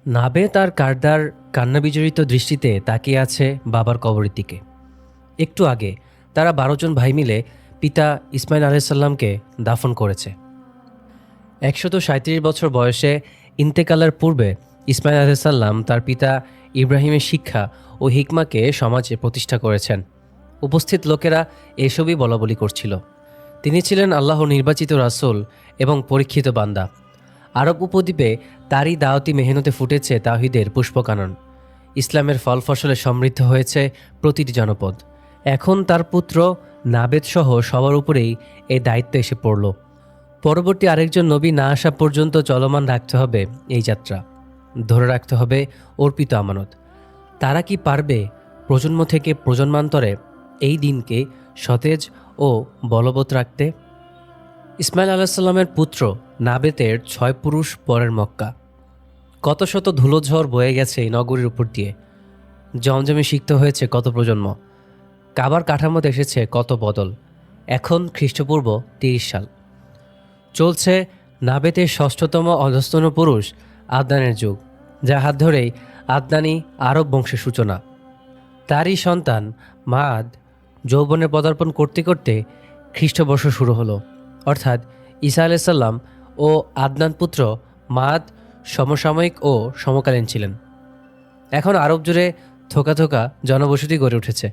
নাবে তার কারদার কান্নাবিজড়িত দৃষ্টিতে তাকিয়ে আছে বাবার কবরের দিকে। একটু আগে তারা ১২ জন ভাই মিলে পিতা ইসমাইল আলাইসাল্লামকে দাফন করেছে। ১৩৭ বছর বয়সে ইন্তেকালের পূর্বে ইসমাইল আলাইসাল্লাম তার পিতা ইব্রাহিমের শিক্ষা ও হিকমাকে সমাজে প্রতিষ্ঠা করেছেন। উপস্থিত লোকেরা এসবই বলাবলি করছিল। তিনি ছিলেন আল্লাহর নির্বাচিত রাসূল এবং পরীক্ষিত বান্দা। আরব উপদ্বীপে তারই দাওয়াতি মেহনতে ফুটেছে তাওহীদের পুষ্পকানন। ইসলামের ফল ফসলে সমৃদ্ধ হয়েছে প্রতিটি জনপদ। এখন তার পুত্র নাবেদ সহ সবার উপরেই এই দায়িত্ব এসে পড়ল। পরবর্তী আরেকজন নবী না আসা পর্যন্ত চলমান রাখতে হবে এই যাত্রা, ধরে রাখতে হবে অর্পিত আমানত। তারা কি পারবে প্রজন্ম থেকে প্রজন্মান্তরে এই দিনকে সতেজ ও বলবৎ রাখতে? ইসমাইল আলাহিসাল্লামের পুত্র নাবেতের ৬ পুরুষ পরের মক্কা। কত শত ধুলোঝড় বয়ে গেছে এই নগরীর উপর দিয়ে। জমজমে সিক্ত হয়েছে কত প্রজন্ম। কাবার কাঠামোতে এসেছে কত বদল। এখন খ্রিস্টপূর্ব ৩০ সাল চলছে নাবেতের ৬ষ্ঠতম অধস্তন পুরুষ আদনানের যুগ, যার হাত ধরেই আদনানি আরব বংশের সূচনা। তারই সন্তান মাদ যৌবনে পদার্পণ করতে করতে খ্রিস্টবর্ষ শুরু হলো, অর্থাৎ ঈসা আলাইসাল্লাম ও আদনান পুত্র মাদ সমসাময়িক ও সমকালীন ছিলেন। এখন আরব জুড়ে থোকা থোকা জনবসতি গড়ে উঠেছে,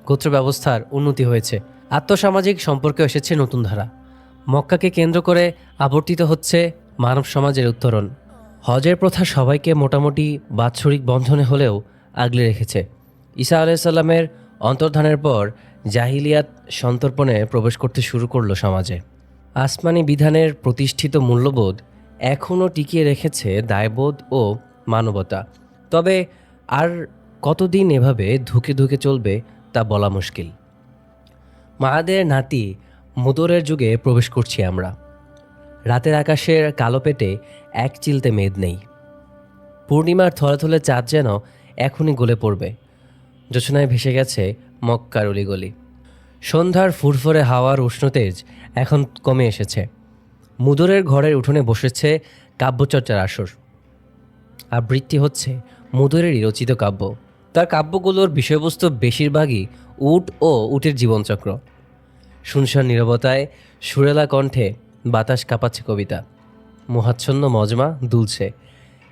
গোত্র ব্যবস্থার উন্নতি হয়েছে, আর্থসামাজিক সম্পর্কে এসেছে নতুন ধারা। মক্কাকে কেন্দ্র করে আবর্তিত হচ্ছে মানব সমাজের উত্তরণ। হজের প্রথা সবাইকে মোটামুটি বাৎসরিক বন্ধনে হলেও আগলে রেখেছে। ঈসা আলাইসাল্লামের অন্তর্ধানের পর জাহিলিয়াত সন্তর্পণে প্রবেশ করতে শুরু করলো সমাজে। আসমানি বিধানের প্রতিষ্ঠিত মূল্যবোধ এখনও টিকিয়ে রেখেছে দায়বোধ ও মানবতা। তবে আর কতদিন এভাবে ধুকে ধুকে চলবে তা বলা মুশকিল। মাদের নাতি মুদরের যুগে প্রবেশ করছি আমরা। রাতের আকাশের কালো পেটে এক চিলতে মেদ নেই। পূর্ণিমার থলে থলে চাঁদ যেন এখনই গলে পড়বে। জোছনায় ভেসে গেছে মক্কার অলিগলি। সন্ধ্যার ফুরফুরে হাওয়ার উষ্ণতেজ এখন কমে এসেছে। মুদরের ঘরের উঠোনে বসেছে কাব্যচর্চার আসর। আবৃত্তি হচ্ছে মুদরেরই রচিত কাব্য। তার কাব্যগুলোর বিষয়বস্তু বেশিরভাগই উট ও উটের জীবনচক্র। শুনশান নীরবতায় সুরেলা কণ্ঠে বাতাস কাঁপাচ্ছে কবিতা। মোহাচ্ছন্ন মজমা দুলছে।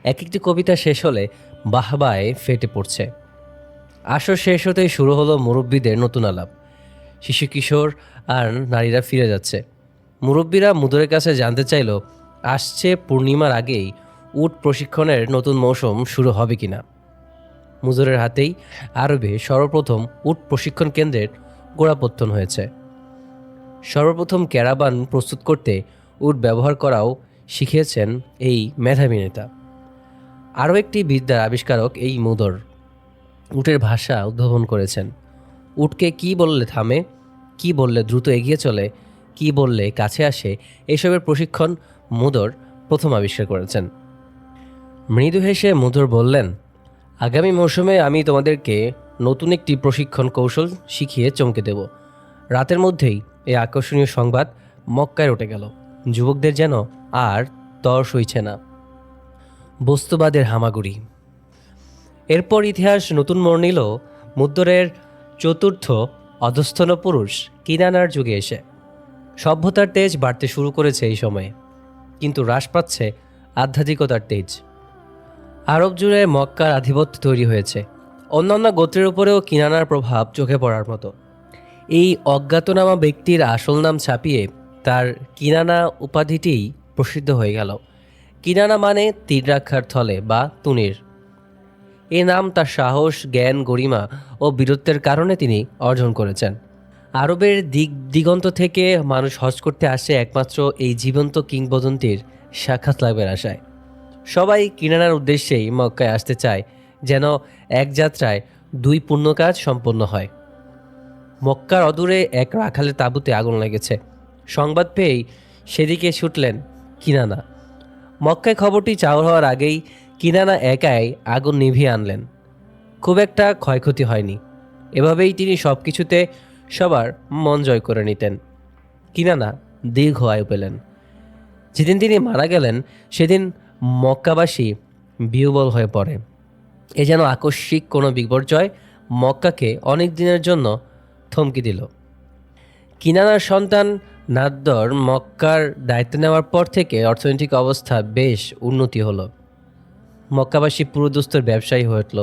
এক একটি কবিতা শেষ হলে বাহবায় ফেটে পড়ছে। আসর শেষ হতেই শুরু হলো মুরব্বীদের নতুন আলাপ। শিশু কিশোর আর নারীরা ফিরে যাচ্ছে। মুরব্বীরা মুদরের কাছে জানতে চাইল আসছে পূর্ণিমার আগেই উট প্রশিক্ষণের নতুন মৌসুম শুরু হবে কিনা। মুদরের হাতেই আরবে সর্বপ্রথম উট প্রশিক্ষণ কেন্দ্রের গোড়াপত্তন হয়েছে। সর্বপ্রথম ক্যারাবান প্রস্তুত করতে উট ব্যবহার করাও শিখিয়েছেন এই মেধাবী নেতা। আরও একটি বিদ্যার আবিষ্কারক এই মুদর। উটের ভাষা উদ্ভাবন করেছেন। উটকে কি বললে থামে, কি বললে দ্রুত এগিয়ে চলে, কি বললে কাছে আসে, এসবের প্রশিক্ষণ মুদর প্রথম আবিষ্কার করেছেন। মৃদু হেসে মুদর বললেন, আগামী মৌসুমে আমি তোমাদেরকে নতুন একটি প্রশিক্ষণ কৌশল শিখিয়ে চমকে দেব। রাতের মধ্যেই এই আকর্ষণীয় সংবাদ মক্কায় উঠে গেল। যুবকদের যেন আর তর সইছে না। বস্তুবাদের হামাগুড়ি। এরপর ইতিহাস নতুন মোড় নিল মুদ্দরের চতুর্থ অধস্থন পুরুষ কিনানার যুগে এসে। সভ্যতার তেজ বাড়তে শুরু করেছে এই সময়ে, কিন্তু হ্রাস পাচ্ছে আধ্যাত্মিকতার তেজ। আরব জুড়ে মক্কার আধিপত্য তৈরি হয়েছে। অন্যান্য গোত্রের উপরেও কিনানার প্রভাব চোখে পড়ার মতো। এই অজ্ঞাতনামা ব্যক্তির আসল নাম ছাপিয়ে তার কিনানা উপাধিটিই প্রসিদ্ধ হয়ে গেল। কিনানা মানে তীর রাখার থলে বা তুনির। এ নাম তার সাহস, জ্ঞান, গরিমা ও বীরত্বের কারণে তিনি অর্জন করেছেন। আরবের দিগন্ত থেকে মানুষ হজ করতে আসে একমাত্র এই জীবন্ত কিংবদন্তির সাক্ষাৎ লাভের আশায়। সবাই কিনানার উদ্দেশ্যেই মক্কায় আসতে চায়, যেন এক যাত্রায় দুই পুণ্য কাজ সম্পন্ন হয়। মক্কার অদূরে এক রাখালের তাঁবুতে আগুন লেগেছে। সংবাদ পেয়েই সেদিকে ছুটলেন কিনানা। মক্কায় খবরটি চাউর হওয়ার আগেই কিনানা একাই আগুন নিভিয়ে আনলেন। খুব একটা ক্ষয়ক্ষতি হয়নি। এভাবেই তিনি সব কিছুতে সবার মন জয় করে নিতেন। কিনানা দীর্ঘ আয়ু পেলেন। যেদিন তিনি মারা গেলেন সেদিন মক্কাবাসী বিহ্বল হয়ে পড়ে। এ যেন আকস্মিক কোনো বিপর্যয় মক্কাকে অনেক দিনের জন্য থমকে দিল। কিনানার সন্তান নাদ্দর মক্কার দায়িত্ব নেওয়ার পর থেকে অর্থনৈতিক অবস্থা বেশ উন্নতি হলো। মক্কাবাসী পুরোদস্তুর ব্যবসায়ী হয়ে উঠল।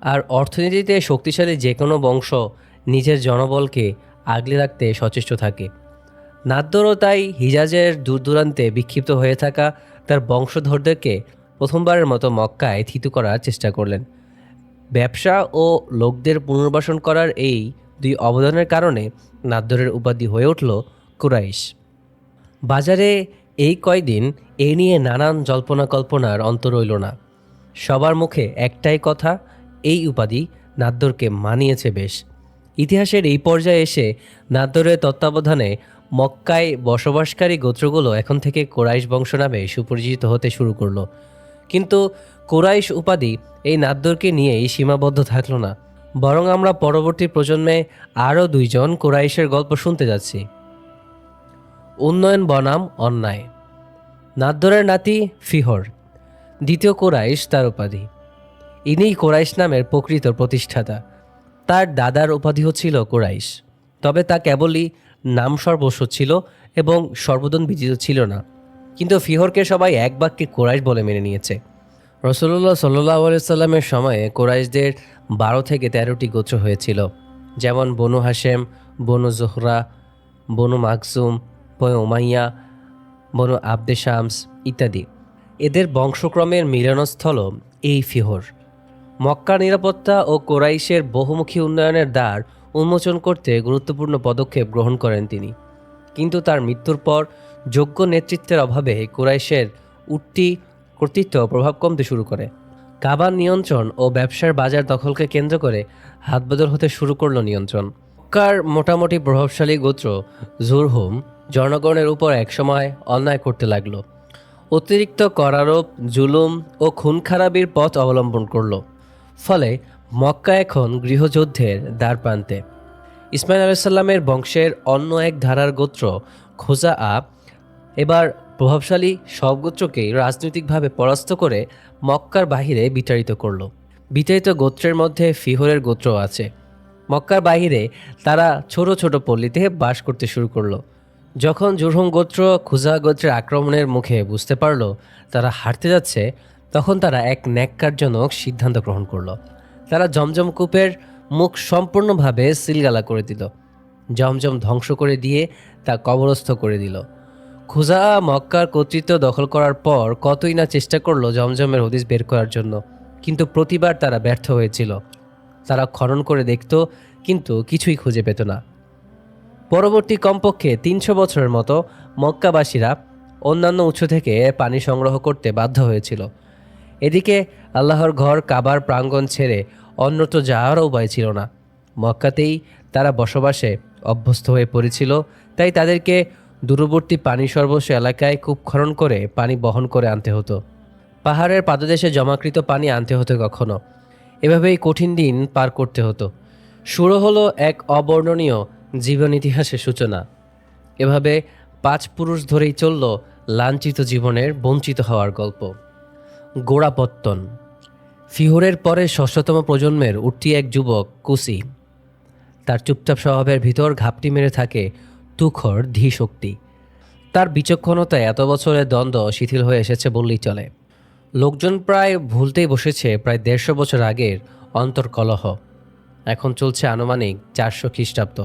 আর অর্থনীতিতে শক্তিশালী যে কোনো বংশ নিজের জনবলকে আগলে রাখতে সচেষ্ট থাকে। নাদ্দরও তাই হিজাজের দূরদূরান্তে বিক্ষিপ্ত হয়ে থাকা তার বংশধরদেরকে প্রথমবারের মতো মক্কায় থিতু করার চেষ্টা করলেন। ব্যবসা ও লোকদের পুনর্বাসন করার এই দুই অবদানের কারণে নাদ্দরের উপাধি হয়ে উঠল কুরাইশ। বাজারে এই কয়দিন এ নিয়ে নানান জল্পনা কল্পনার অন্ত রইল না। সবার মুখে একটাই কথা, এই উপাধি নাদ্দরকে মানিয়েছে বেশ। ইতিহাসের এই পর্যায়ে এসে নাদ্দরের তত্ত্বাবধানে মক্কায় বসবাসকারী গোত্রগুলো এখন থেকে কুরাইশ বংশ নামে সুপরিচিত হতে শুরু করলো। কিন্তু কুরাইশ উপাধি এই নাদ্দরকে নিয়েই সীমাবদ্ধ থাকল না, বরং আমরা পরবর্তী প্রজন্মে আরও দুইজন কুরাইশের গল্প শুনতে যাচ্ছি। উন্নয়ন বনাম অন্যায়। নাদ্দরের নাতি ফিহর, দ্বিতীয় কুরাইশ তার উপাধি। ইনিই কুরাইশ নামের প্রকৃত প্রতিষ্ঠাতা। তার দাদার উপাধি হচ্ছিল কুরাইশ, তবে তা কেবলই নাম সর্বস্ব ছিল এবং সর্বজন বিজিত ছিল না। কিন্তু ফিহরকে সবাই এক বাক্যে কুরাইশ বলে মেনে নিয়েছে। রাসূলুল্লাহ সাল্লাল্লাহু আলাইহি সাল্লামের সময়ে কুরাইশদের 12 থেকে 13টি গোত্র হয়েছিল, যেমন বনু হাশেম, বনু জোহরা, বনু মাকজুম, বনু উমাইয়া, বনু আবদে শামস ইত্যাদি। এদের বংশক্রমের মিলনস্থল এই ফিহর। মক্কার নিরাপত্তা ও কুরাইশের বহুমুখী উন্নয়নের দ্বার উন্মোচন করতে গুরুত্বপূর্ণ পদক্ষেপ গ্রহণ করেন তিনি। কিন্তু তার মৃত্যুর পর যোগ্য নেতৃত্বের অভাবে কুরাইশের উঠতি কর্তৃত্ব প্রভাব কমতে শুরু করে। কাবার নিয়ন্ত্রণ ও ব্যবসার বাজার দখলকে কেন্দ্র করে হাতবদল হতে শুরু করলো নিয়ন্ত্রণ। মক্কার মোটামুটি প্রভাবশালী গোত্র জুরহুম জনগণের উপর একসময় অন্যায় করতে লাগলো। অতিরিক্ত করারোপ, জুলুম ও খুন খারাপির পথ অবলম্বন করল। ফলে মক্কা এখন গৃহযুদ্ধের দ্বারপ্রান্তে। ইসমাইল আলাইসাল্লামের বংশের অন্য এক ধারার গোত্র খোজাআ এবার প্রভাবশালী সব গোত্রকেই রাজনৈতিকভাবে পরাস্ত করে মক্কার বাহিরে বিতাড়িত করল। বিতাড়িত গোত্রের মধ্যে ফিহরের গোত্র আছে। মক্কার বাহিরে তারা ছোট ছোট পল্লীতে বাস করতে শুরু করলো। যখন জুরহুম গোত্র খুজা গোত্রের আক্রমণের মুখে বুঝতে পারল তারা হারতে যাচ্ছে, তখন তারা এক ন্যাক্কারজনক সিদ্ধান্ত গ্রহণ করল। তারা জমজম কূপের মুখ সম্পূর্ণভাবে সিলগালা করে দিল, জমজম ধ্বংস করে দিয়ে তা কবরস্থ করে দিল। খুজা মক্কার কর্তৃত্ব দখল করার পর কতই না চেষ্টা করলো জমজমের হদিস বের করার জন্য, কিন্তু প্রতিবার তারা ব্যর্থ হয়েছিল। তারা খনন করে দেখত, কিন্তু কিছুই খুঁজে পেত না। পরবর্তী কমপক্ষে 300 বছরের মতো মক্কাবাসীরা অন্যান্য উৎস থেকে পানি সংগ্রহ করতে বাধ্য হয়েছিল। এদিকে আল্লাহর ঘর কাবার প্রাঙ্গণ ছেড়ে অন্যত্র যাওয়ারও উপায় ছিল না। মক্কাতেই তারা বসবাসে অভ্যস্ত হয়ে পড়েছিল, তাই তাদেরকে দূরবর্তী পানি সর্বস্ব এলাকায় কূপ খনন করে পানি বহন করে আনতে হতো। পাহাড়ের পাদদেশে জমাকৃত পানি আনতে হতো কখনো। এভাবেই কঠিন দিন পার করতে হতো। শুরু হলো এক অবর্ণনীয় জীবন ইতিহাসের সূচনা। এভাবে 5 পুরুষ ধরেই চলল লাঞ্ছিত জীবনের বঞ্চিত হওয়ার গল্প। গোড়াপত্তন। ফিহরের পরে 6শতম প্রজন্মের উঠতি এক যুবক কুসি। তার চুপচাপ স্বভাবের ভিতর ঘাপটি মেরে থাকে তুখর ধীশক্তি। তার বিচক্ষণতায় এত বছরের দ্বন্দ্ব শিথিল হয়ে এসেছে বললেই চলে। লোকজন প্রায় ভুলতেই বসেছে প্রায় 150 বছর আগের অন্তর্কলহ। এখন চলছে আনুমানিক 400 খ্রিস্টাব্দ।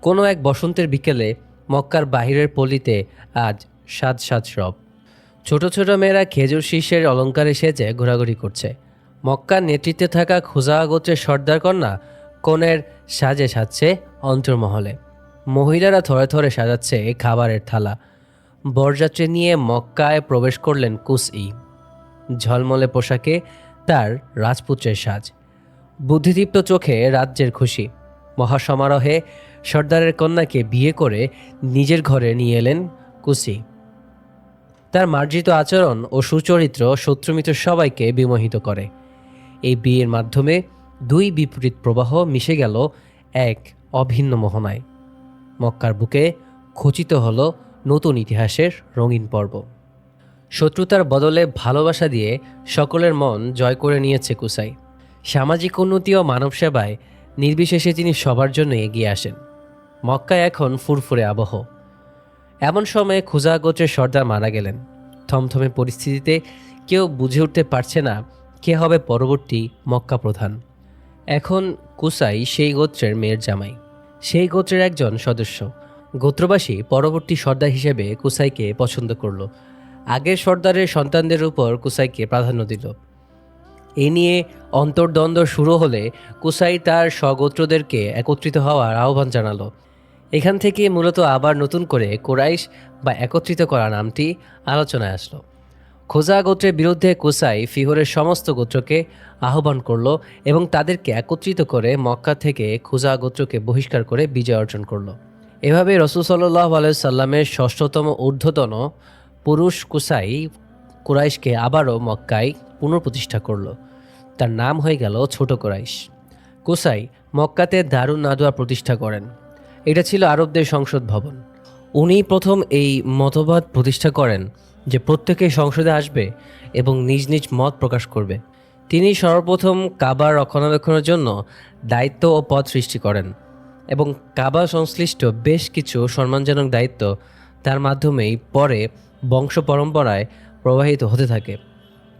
কোনো এক বসন্তের বিকেলে মক্কার বাহিরের পল্লীতে আজ সাজ সাজ সব। ছোট ছোট মেয়েরা খেজুর শীষের অলঙ্কারে সেজে ঘোরাঘুরি করছে। মক্কার নেতৃত্বে থাকা খুজা গোত্রের সর্দার কন্যা কনের সাজে সাজছে অন্তর্মহলে। মহিলারা থরে থরে সাজাচ্ছে খাবারের থালা। বরযাত্রী নিয়ে মক্কায় প্রবেশ করলেন কুসই। ঝলমলে পোশাকে তার রাজপুত্রের সাজ, বুদ্ধিদীপ্ত চোখে রাজ্যের খুশি। মহাসমারোহে সর্দারের কন্যাকে বিয়ে করে নিজের ঘরে নিয়ে এলেন কুসি। তার মার্জিত আচরণ ও সুচরিত্র শত্রুমিত্র সবাইকে বিমোহিত করে। এই বিয়ের মাধ্যমে 2 বিপরীত প্রবাহ মিশে গেল এক অভিন্ন মোহনায়। মক্কার বুকে খচিত হলো নতুন ইতিহাসের রঙিন পর্ব। শত্রুতার বদলে ভালোবাসা দিয়ে সকলের মন জয় করে নিয়েছে কুসাই। সামাজিক উন্নতি ও মানব সেবায় নির্বিশেষে তিনি সবার জন্য এগিয়ে আসেন। মক্কায় এখন ফুরফুরে আবহ। এমন সময়ে খুজা গোত্রের সর্দার মারা গেলেন। থমথমে পরিস্থিতিতে কেউ বুঝে উঠতে পারছে না কে হবে পরবর্তী মক্কা প্রধান। এখন কুসাই সেই গোত্রের মেয়ের জামাই, সেই গোত্রের একজন সদস্য। গোত্রবাসী পরবর্তী সর্দার হিসেবে কুসাইকে পছন্দ করল। আগের সর্দারের সন্তানদের উপর কুসাইকে প্রাধান্য দিল। এ নিয়ে অন্তর্দ্বন্দ্ব শুরু হলে কুসাই তার স্বগোত্রদেরকে একত্রিত হওয়ার আহ্বান জানালো। এখান থেকে মূলত আবার নতুন করে কুরাইশ বা একত্রিত করা নামটি আলোচনায় আসলো। খোজা গোত্রের বিরুদ্ধে কুসাই ফিহরের সমস্ত গোত্রকে আহ্বান করল এবং তাদেরকে একত্রিত করে মক্কা থেকে খুজা গোত্রকে বহিষ্কার করে বিজয় অর্জন করল। এভাবে রসুল সাল্লাল্লাহু আলাইহি সাল্লামের ষষ্ঠতম ঊর্ধ্বতন পুরুষ কুসাই কুরাইশকে আবারও মক্কায় পুনঃপ্রতিষ্ঠা করল। তার নাম হয়ে গেল ছোট কুরাইশ। কুসাই মক্কাতে দারুন নাদওয়া প্রতিষ্ঠা করেন। এটা ছিল আরবদের সংসদ ভবন। উনি প্রথম এই মতবাদ প্রতিষ্ঠা করেন যে প্রত্যেকে সংসদে আসবে এবং নিজ নিজ মত প্রকাশ করবে। তিনি সর্বপ্রথম কাবা রক্ষণাবেক্ষণের জন্য দায়িত্ব ও পদ সৃষ্টি করেন এবং কাবা সংশ্লিষ্ট বেশ কিছু সম্মানজনক দায়িত্ব তার মাধ্যমেই পরে বংশ পরম্পরায় প্রবাহিত হতে থাকে।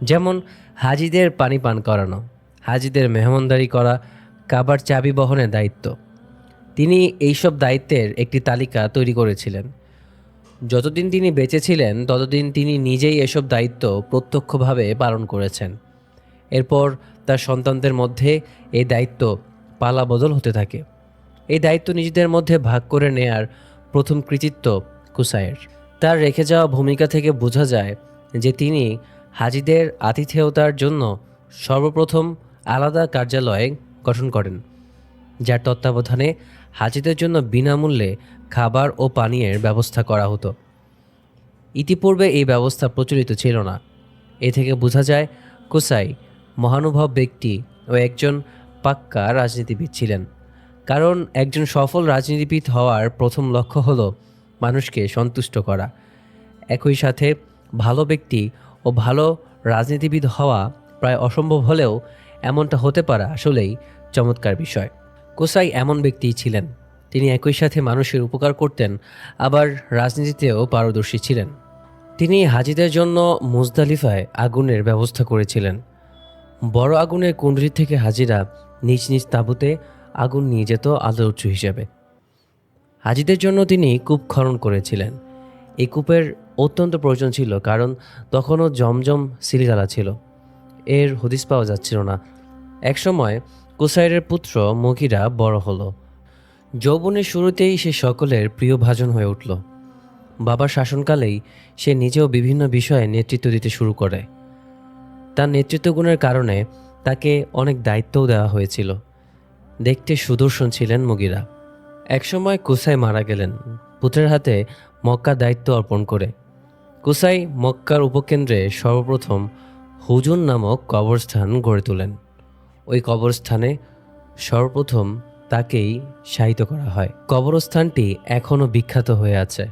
যেমন হাজিদের পানি পান করানো, হাজিদের মেহমানদারি করা, কাবার চাবি বহনের দায়িত্ব। তিনি এইসব দায়িত্বের একটি তালিকা তৈরি করেছিলেন। যতদিন তিনি বেঁচে ছিলেন ততদিন তিনি নিজেই এসব দায়িত্ব প্রত্যক্ষভাবে পালন করেছেন। এরপর তার সন্তানদের মধ্যে এই দায়িত্ব পালা বদল হতে থাকে। এই দায়িত্ব নিজেদের মধ্যে ভাগ করে নেয়ার প্রথম কৃতিত্ব কুসাইয়ের। তার রেখে যাওয়া ভূমিকা থেকে বোঝা যায় যে তিনি হাজিদের আতিথেয়তার জন্য সর্বপ্রথম আলাদা কার্যালয় গঠন করেন, যার তত্ত্বাবধানে হাজিদের জন্য বিনামূল্যে খাবার ও পানীয়ের ব্যবস্থা করা হতো। ইতিপূর্বে এই ব্যবস্থা প্রচলিত ছিল না। এ থেকে বোঝা যায় কুসাই মহানুভব ব্যক্তি ও একজন পাক্কা রাজনীতিবিদ ছিলেন। কারণ একজন সফল রাজনীতিবিদ হওয়ার প্রথম লক্ষ্য হলো মানুষকে সন্তুষ্ট করা। একই সাথে ভালো ব্যক্তি ও ভালো রাজনীতিবিদ হওয়া প্রায় অসম্ভব হলেও এমনটা হতে পারা আসলেই চমৎকার বিষয়। কুসাই এমন ব্যক্তিই ছিলেন। তিনি একই সাথে মানুষের উপকার করতেন, আবার রাজনীতিতেও পারদর্শী ছিলেন। তিনি হাজিদের জন্য মুজদালিফায় আগুনের ব্যবস্থা করেছিলেন। বড় আগুনের কুণ্ডলী থেকে হাজিরা নিজ নিজ তাঁবুতে আগুন নিয়ে যেত আলোর উৎস হিসেবে। হাজিদের জন্য তিনি কূপ খনন করেছিলেন। এই কূপের অত্যন্ত প্রয়োজন ছিল, কারণ তখনও জমজম সিলগালা ছিল। এর হদিস পাওয়া যাচ্ছিল না। একসময় কুসাইরের পুত্র মুগিরা বড় হলো। যৌবনের শুরুতেই সে সকলের প্রিয় ভাজন হয়ে উঠল। বাবার শাসনকালেই সে নিজেও বিভিন্ন বিষয়ে নেতৃত্ব দিতে শুরু করে। তার নেতৃত্ব গুণের কারণে তাকে অনেক দায়িত্বও দেওয়া হয়েছিল। দেখতে সুদর্শন ছিলেন মুগিরা। একসময় কুসাই মারা গেলেন পুত্রের হাতে মক্কার দায়িত্ব অর্পণ করে। কুসাই মক্কার উপকেন্দ্রে সর্বপ্রথম হুজুন নামক কবরস্থান গড়ে তোলেন। ওই কবরস্থানে সর্বপ্রথম তাকেই শায়িত করা হয়। কবরস্থানটি এখনও বিখ্যাত হয়ে আছে।